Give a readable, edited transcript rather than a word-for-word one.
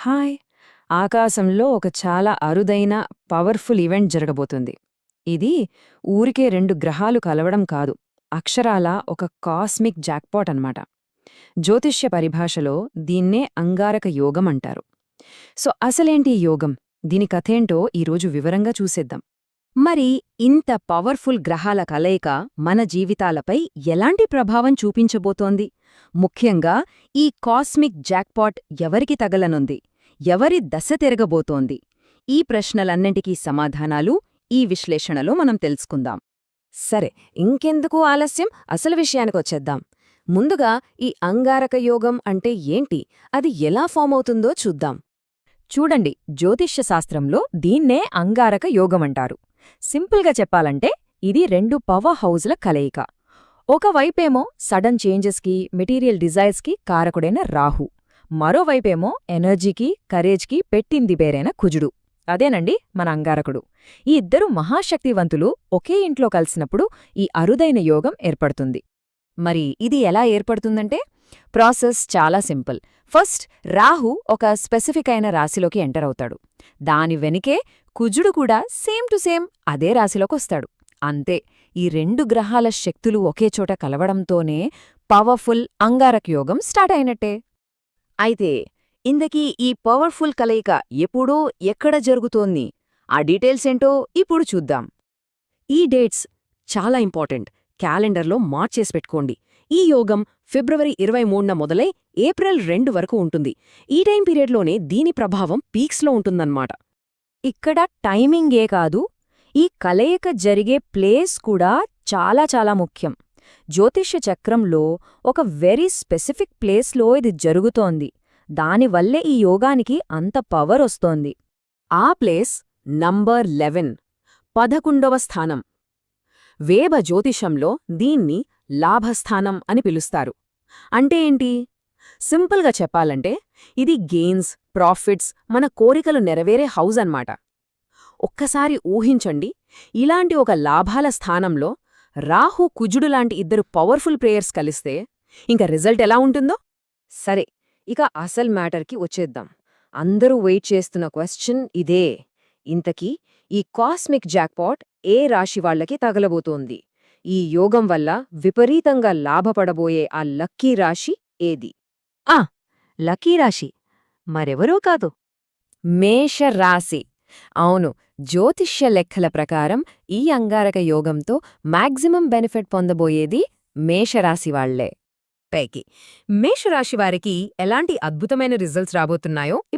Hi! ఆకాశంలో ఒక చాలా అరుదైన, పవర్ఫుల్ ఈవెంట్ జరగబోతుంది. ఇది ఊరికే 2 గ్రహాలు కలవడం కాదు. అక్షరాలా ఒక కాస్మిక్ జాక్పాట్ అన్నమాట. జ్యోతిష్య పరిభాషలో దీన్నే అంగారక యోగం అంటారు. అసలేంటి ఈ యోగం? దీని కథేంటో ఈరోజు వివరంగా చూసేద్దాం. మరి ఇంత పవర్ఫుల్ గ్రహాల కలయిక మన జీవితాలపై ఎలాంటి ప్రభావం చూపించబోతోంది? ముఖ్యంగా ఈ కాస్మిక్ జాక్పాట్ ఎవరికి తగలనుంది? ఎవరి దశ తిరగబోతోంది? ఈ ప్రశ్నలన్నింటికీ సమాధానాలు ఈ విశ్లేషణలో మనం తెలుసుకుందాం. సరే, ఇంకెందుకు ఆలస్యం, అసలు విషయానికొచ్చేద్దాం. ముందుగా ఈ అంగారక యోగం అంటే ఏంటి? అది ఎలా ఫామ్ అవుతుందో చూద్దాం. చూడండి, జ్యోతిష్య శాస్త్రంలో దీన్నే అంగారక యోగమంటారు. సింపుల్గా చెప్పాలంటే ఇది 2 పవర్ హౌజ్ల కలయిక. ఒకవైపేమో సడన్ చేంజెస్కి, మెటీరియల్ డిజైర్స్కి కారకుడైన రాహు, మరోవైపేమో ఎనర్జీకి, కరేజ్కి పెట్టింది పేరైన కుజుడు. అదేనండి మన అంగారకుడు. ఈ ఇద్దరు మహాశక్తివంతులు ఒకే ఇంట్లో కలిసినప్పుడు ఈ అరుదైన యోగం ఏర్పడుతుంది. మరి ఇది ఎలా ఏర్పడుతుందంటే ప్రాసెస్ చాలా సింపుల్. ఫస్ట్ రాహు ఒక స్పెసిఫిక్ అయిన రాశిలోకి ఎంటర్ అవుతాడు. దాని వెనుకే కుజుడు కూడా సేమ్ టు సేమ్ అదే రాశిలోకొస్తాడు. అంతే, ఈ 2 గ్రహాల శక్తులు ఒకేచోట కలవడంతోనే పవర్ఫుల్ అంగారక యోగం స్టార్ట్ అయినట్టే. అయితే ఇందకీ ఈ పవర్ఫుల్ కలయిక ఎప్పుడో ఎక్కడ జరుగుతోంది? ఆ డీటెయిల్స్ ఏంటో ఇప్పుడు చూద్దాం. ఈ డేట్స్ చాలా ఇంపార్టెంట్. క్యాలెండర్లో మార్చేసి పెట్టుకోండి. ఈ యోగం ఫిబ్రవరి 23న మొదలై ఏప్రిల్ 2 వరకు ఉంటుంది. ఈ టైం పీరియడ్లోనే దీని ప్రభావం పీక్స్లో ఉంటుందన్నమాట. ఇక్కడ టైమింగే కాదు, ఈ కలయిక జరిగే ప్లేస్ కూడా చాలా చాలా ముఖ్యం. జ్యోతిష్య చక్రంలో ఒక వెరీ స్పెసిఫిక్ ప్లేస్లో ఇది జరుగుతోంది. దానివల్లే ఈ యోగానికి అంత పవర్ వస్తోంది. ఆ ప్లేస్ నంబర్ 11, 11వ స్థానం. వేద జ్యోతిషంలో దీన్ని లాభస్థానం అని పిలుస్తారు. అంటే ఏంటి? సింపుల్గా చెప్పాలంటే ఇది గెయిన్స్, ప్రాఫిట్స్, మన కోరికలు నెరవేరే హౌజ్ అన్నమాట. ఒక్కసారి ఊహించండి, ఇలాంటి ఒక లాభాల స్థానంలో రాహు, కుజుడు లాంటి ఇద్దరు పవర్ఫుల్ ప్లేయర్స్ కలిస్తే ఇంక రిజల్ట్ ఎలా ఉంటుందో. సరే, ఇక అసల్ మ్యాటర్కి వచ్చేద్దాం. అందరూ వెయిట్ చేస్తున్న క్వశ్చన్ ఇదే. ఇంతకీ ఈ కాస్మిక్ జాక్పాట్ ఏ రాశి వాళ్లకి తగలబోతోంది? ఈ యోగం వల్ల విపరీతంగా లాభపడబోయే ఆ లక్కీ రాశి ఏది? లక్కీ రాశి మరెవరో కాదు, మేషరాశి. అవును, జ్యోతిష్య లెక్కల ప్రకారం ఈ అంగారక యోగంతో మాక్సిమం బెనిఫిట్ పొందబోయేది మేషరాశి వాళ్లే. పైకి మేషరాశి వారికి ఎలాంటి అద్భుతమైన రిజల్ట్స్ రాబోతున్నాయో ఇప్పుడు